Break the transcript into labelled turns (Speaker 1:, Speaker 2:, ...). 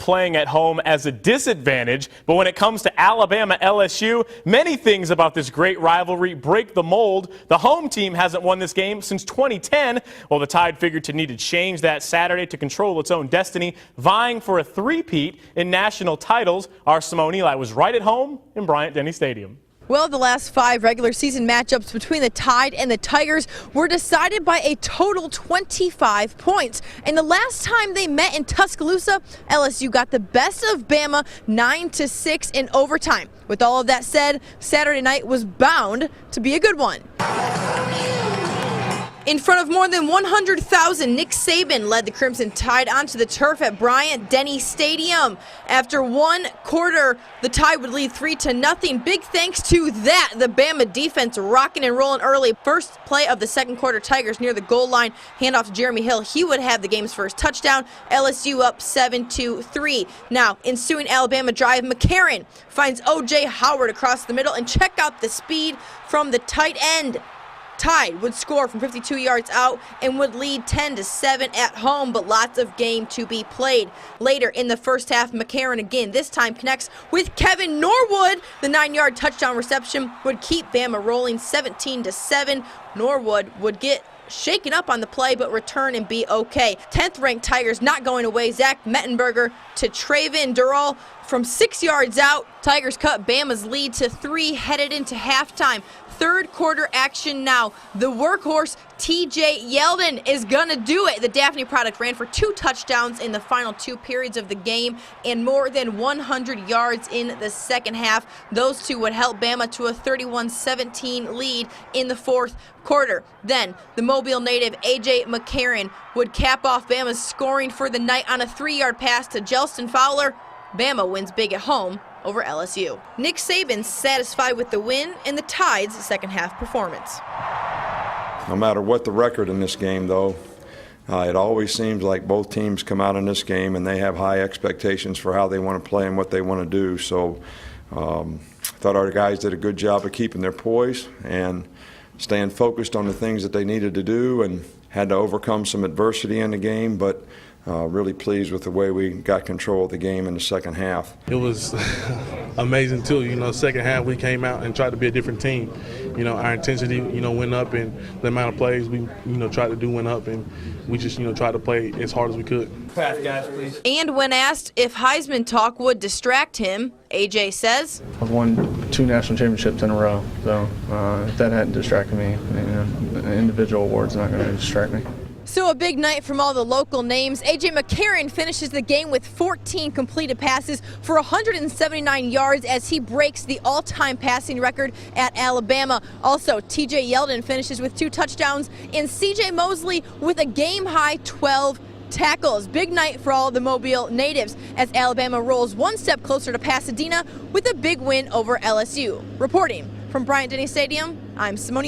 Speaker 1: playing at home as a disadvantage, but when it comes to Alabama LSU, many things about this great rivalry break the mold. The home team hasn't won this game since 2010, while the Tide figured to need to change that Saturday to control its own destiny, vying for a three-peat in national titles. Our Simone Eli was right at home in Bryant-Denny Stadium.
Speaker 2: Well, the last 5 regular season matchups between the Tide and the Tigers were decided by a total 25 points. And the last time they met in Tuscaloosa, LSU got the best of Bama 9-6 in overtime. With all of that said, Saturday night was bound to be a good one. In front of more than 100,000, Nick Saban led the Crimson Tide onto the turf at Bryant-Denny Stadium. After one quarter, the Tide would lead 3-0. Big thanks to that, the Bama defense rocking and rolling early. First play of the second quarter, Tigers near the goal line, handoff to Jeremy Hill. He would have the game's first touchdown. LSU up 7-3. Now, ensuing Alabama drive, McCarron finds O.J. Howard across the middle, and check out the speed from the tight end. Tide would score from 52 yards out and would lead 10-7 at home, but lots of game to be played. Later in the first half, McCarron again, this time connects with Kevin Norwood. The 9-yard touchdown reception would keep Bama rolling 17-7. Norwood would get shaken up on the play, but return and be okay. 10th ranked Tigers not going away. Zach Mettenberger to Traven Durrell from 6 yards out. Tigers cut Bama's lead to 3 headed into halftime. Third quarter action now. The workhorse TJ Yeldon is gonna do it. The Daphne product ran for 2 touchdowns in the final 2 periods of the game and more than 100 yards in the second half. Those two would help Bama to a 31-17 lead in the fourth quarter. Then the Mobile native AJ McCarron would cap off Bama's scoring for the night on a 3-yard pass to Jelston Fowler. Bama wins big at home over LSU. Nick Saban satisfied with the win and the Tide's second half performance.
Speaker 3: No matter what the record in this game, though, it always seems like both teams come out in this game and they have high expectations for how they want to play and what they want to do. So I thought our guys did a good job of keeping their poise and staying focused on the things that they needed to do, and had to overcome some adversity in the game, but really pleased with the way we got control of the game in the second half.
Speaker 4: It was amazing too. Second half we came out and tried to be a different team. Our intensity, went up, and the amount of plays we, tried to do went up, and we just, tried to play as hard as we could.
Speaker 1: Pass, guys, please.
Speaker 2: And when asked if Heisman talk would distract him, AJ says,
Speaker 5: I've won 2 national championships in a row, so if that hadn't distracted me, individual awards not going to distract me.
Speaker 2: So a big night from all the local names. A.J. McCarron finishes the game with 14 completed passes for 179 yards as he breaks the all-time passing record at Alabama. Also, T.J. Yeldon finishes with 2 touchdowns, and C.J. Mosley with a game-high 12 tackles. Big night for all the Mobile natives as Alabama rolls one step closer to Pasadena with a big win over LSU. Reporting from Bryant-Denny Stadium, I'm Simone.